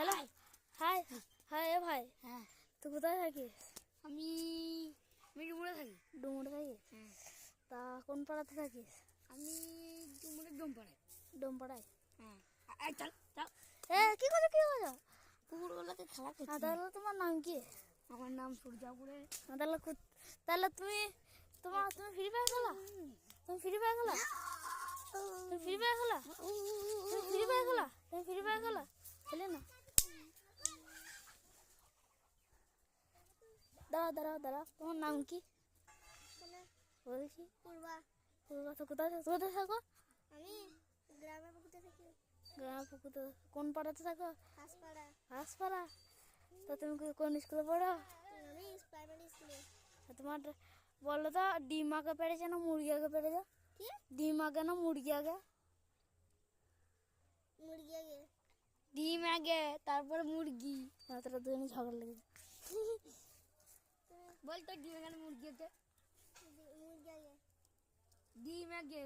Hello, high high এ ভাই, হ্যাঁ তুই কোথায় থাকিস? আমি ডুমুরে থাকি। ডুমুরে থাকিস? হ্যাঁ তা কোন পাড়াতে থাকিস? আমি ডুমুরের ডোমপাড়ায়। ডোমপাড়ায়? হ্যাঁ এই চল চল, কি করছো কি করছো? কুকুরগুলোকে খেলা করছি। তাহলে তোমার নাম কি? আমার নাম সূর্যাপুরে। তাহলে তাহলে তুমি তুমি ফ্রি ফায়ার খেলা? তুমি ফ্রি ফায়ার খেলা? তুমি ফ্রি ফায়ার খেলা? তুমি ফ্রি ফায়ার খেলা? তুমি ফ্রি ফায়ার খেলা? খেলে না? দাঁড়াও দাঁড়াও দাঁড়াও, তোমার নাম কি বলছি? পূর্বা। পূর্বা, তো কোথায় কোথায় থাকো? আমি গ্রামে পুকুরতে থাকি। গ্রাম পুকুরতে? কোন পাড়াতে থাকো? হাসপাড়া। হাসপাড়া? তো তুমি কোন স্কুলে পড়ো? আমি প্রাইমারি স্কুলে। তোমার বলো তো, ডিম আগে পেড়েছে না মুরগি আগে পেড়েছে? কি? ডিম আগে না মুরগি আগে? মুরগি আগে। ডিম আগে তারপরে মুরগি। তোরা দুজনে ঝগড়া লেগেছে। বল তো ডিম আগে মুরগি আগে? মুরগি আগে। ডিম আগে